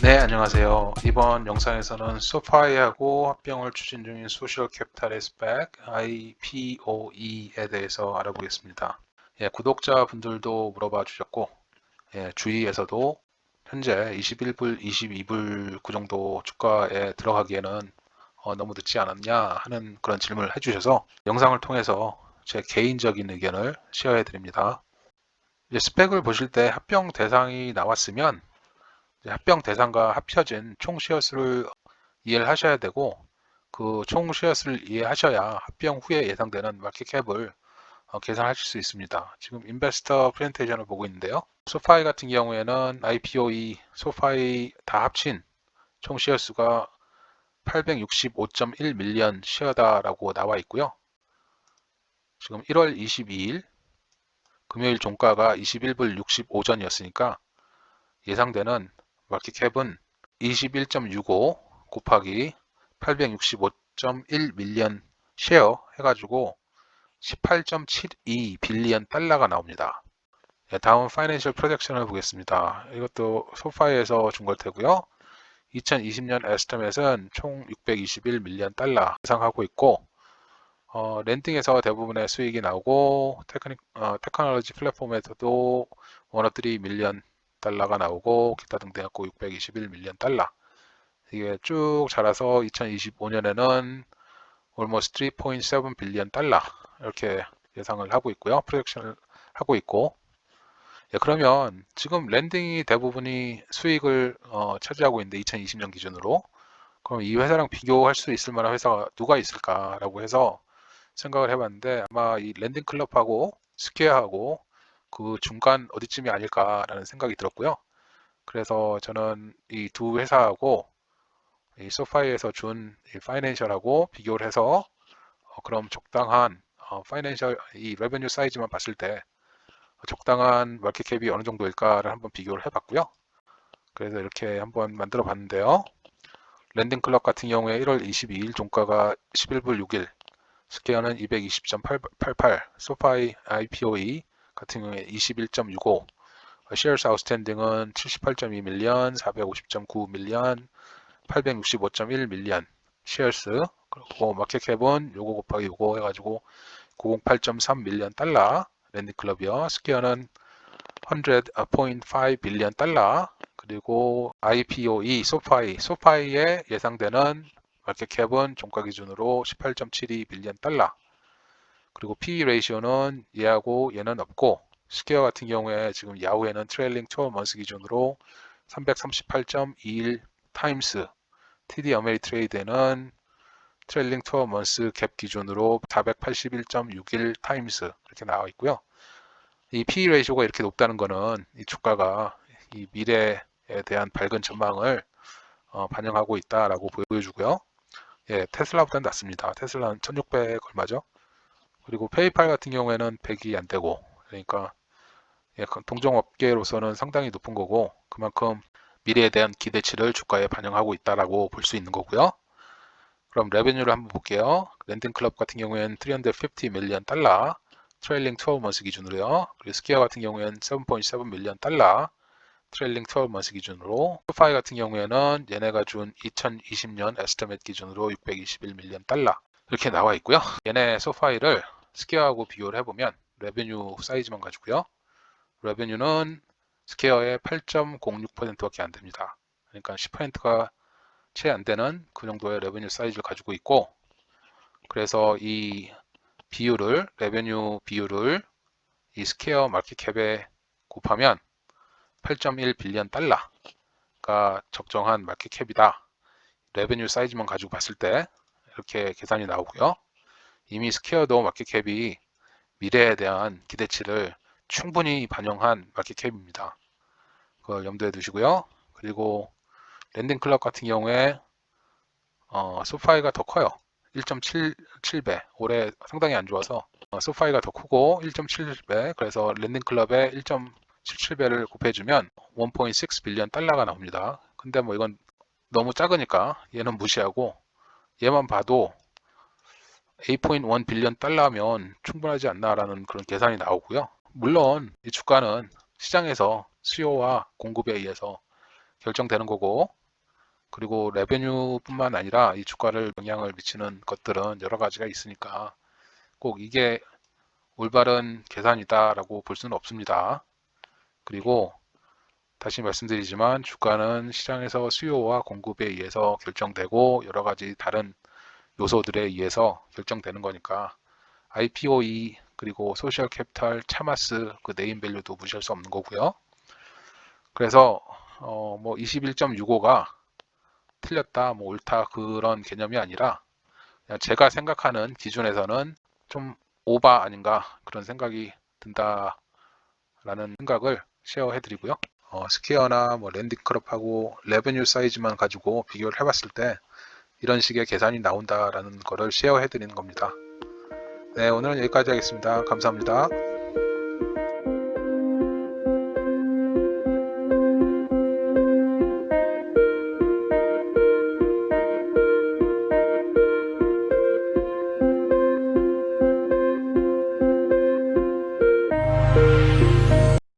네, 안녕하세요. 이번 영상에서는 소파이하고 합병을 추진 중인 소셜 캐피탈의 스펙 IPOE에 대해서 알아보겠습니다. 구독자분들도 물어봐 주셨고, 주위에서도 현재 21불, 22불 그 정도 주가에 들어가기에는 너무 늦지 않았냐 하는 그런 질문을 해주셔서 영상을 통해서 제 개인적인 의견을 쉐어해 드립니다. 스펙을 보실 때 합병 대상이 나왔으면 합병 대상과 합쳐진 총 시어수를 이해를 하셔야 되고, 그 총 시어수를 이해하셔야 합병 후에 예상되는 마켓캡을 계산하실 수 있습니다. 지금 인베스터 프레젠테이션을 보고 있는데요. 소파이 같은 경우에는 IPOE, 소파이 다 합친 총 시어수가 865.1 밀리언 시어다라고 나와 있고요. 지금 1월 22일 금요일 종가가 21불 65전이었으니까 예상되는 마켓캡은 21.65 곱하기 865.1 밀리언 쉐어 해가지고 18.72 빌리언 달러가 나옵니다. 다음 파이낸셜 프로젝션을 보겠습니다. 이것도 소파이에서 준 걸 테고요. 2020년 에스티메이트는 총 621 밀리언 달러 예상하고 있고, 랜딩에서 대부분의 수익이 나오고, 테크놀로지 플랫폼에서도 103 밀리언 달러가 나오고, 기타 등등 해갖고 621 밀리언 달러. 이게 쭉 자라서 2025년에는 almost 3.7 빌리언 달러 이렇게 예상을 하고 있고요. 프로젝션을 하고 있고, 그러면 지금 랜딩이 대부분이 수익을 차지하고 있는데 2020년 기준으로, 그럼 이 회사랑 비교할 수 있을 만한 회사가 누가 있을까라고 해서 생각을 해봤는데, 아마 이 랜딩 클럽하고 스퀘어하고 그 중간 어디쯤이 아닐까라는 생각이 들었고요. 그래서 저는 이 두 회사하고 이 소파이에서 준 이 파이낸셜하고 비교를 해서 그럼 적당한 파이낸셜 이 레베뉴 사이즈만 봤을 때 적당한 마켓캡이 어느 정도일까를 한번 비교를 해봤고요. 그래서 이렇게 한번 만들어 봤는데요. 랜딩 클럽 같은 경우에 1월 22일 종가가 11불 6일, 스퀘어는 220.88, 소파이 IPOE 같은 경우에 21.65, shares outstanding은 78.2 밀리언, 450.9 밀리언, 865.1 밀리언 shares, 그리고 마켓캡은 요거 곱하기 요거 해가지고 908.3 밀리언 달러, 랜딩클럽이요. 스퀘어는 100.5 빌리언 달러, 그리고 IPOE, 소파이의 예상되는 마켓캡은 종가 기준으로 18.72 빌리언 달러, 그리고 PE 레이시오는 얘하고 얘는 없고, 스퀘어 같은 경우에 지금 야후에는 트레일링 12 먼스 기준으로 338.21 타임스, TD 어메리트레이드는 트레일링 12 먼스 갭 기준으로 481.61 타임스 이렇게 나와 있고요. 이 PE 레이쇼가 이렇게 높다는 거는 이 주가가 이 미래에 대한 밝은 전망을 반영하고 있다라고 보여주고요. 테슬라보다는 낮습니다. 테슬라는 1600 얼마죠? 그리고 페이팔 같은 경우에는 100이 안 되고, 그러니까 동종업계로서는 상당히 높은 거고, 그만큼 미래에 대한 기대치를 주가에 반영하고 있다라고 볼 수 있는 거고요. 그럼 레베뉴를 한번 볼게요. 랜딩클럽 같은 경우에는 350 밀리언 달러, 트레일링 12 먼스 기준으로요. 그리고 스퀘어 같은 경우에는 7.7 밀리언 달러, 트레일링 12 먼스 기준으로. 소파이 같은 경우에는 얘네가 준 2020년 에스티메이트 기준으로 621 밀리언 달러 이렇게 나와 있고요. 얘네 소파이를 스퀘어하고 비교를 해보면 레베뉴 사이즈만 가지고요. 레베뉴는 스퀘어의 8.06%밖에 안 됩니다. 그러니까 10%가 채 안 되는 그 정도의 레베뉴 사이즈를 가지고 있고, 그래서 이 비율을, 레베뉴 비율을 이 스퀘어 마켓캡에 곱하면 8.1 빌리언 달러가 적정한 마켓캡이다. 레베뉴 사이즈만 가지고 봤을 때 이렇게 계산이 나오고요. 이미 스퀘어도 마켓캡이 미래에 대한 기대치를 충분히 반영한 마켓캡입니다. 그걸 염두에 두시고요. 그리고 랜딩클럽 같은 경우에 소파이가 더 커요. 1.77배. 올해 상당히 안 좋아서 소파이가 더 크고 1.7배. 그래서 랜딩클럽에 1.77배를 곱해주면 1.6 빌리언 달러가 나옵니다. 근데 뭐 이건 너무 작으니까 얘는 무시하고 얘만 봐도 8.1 빌리언 달러면 충분하지 않나라는 그런 계산이 나오고요. 물론 이 주가는 시장에서 수요와 공급에 의해서 결정되는 거고, 그리고 레베뉴뿐만 아니라 이 주가를 영향을 미치는 것들은 여러 가지가 있으니까 꼭 이게 올바른 계산이다라고 볼 수는 없습니다. 그리고 다시 말씀드리지만 주가는 시장에서 수요와 공급에 의해서 결정되고 여러 가지 다른 요소들에 의해서 결정되는 거니까 IPOE 그리고 소셜 캐피탈, 차마스 그 네임 밸류도 무시할 수 없는 거고요. 그래서 뭐 21.65가 틀렸다, 뭐 옳다 그런 개념이 아니라 그냥 제가 생각하는 기준에서는 좀 오바 아닌가 그런 생각이 든다라는 생각을 쉐어해 드리고요. 스퀘어나 뭐 랜딩크롭하고 레베뉴 사이즈만 가지고 비교를 해봤을 때 이런 식의 계산이 나온다라는 거를 쉐어해 드리는 겁니다. 네, 오늘은 여기까지 하겠습니다. 감사합니다.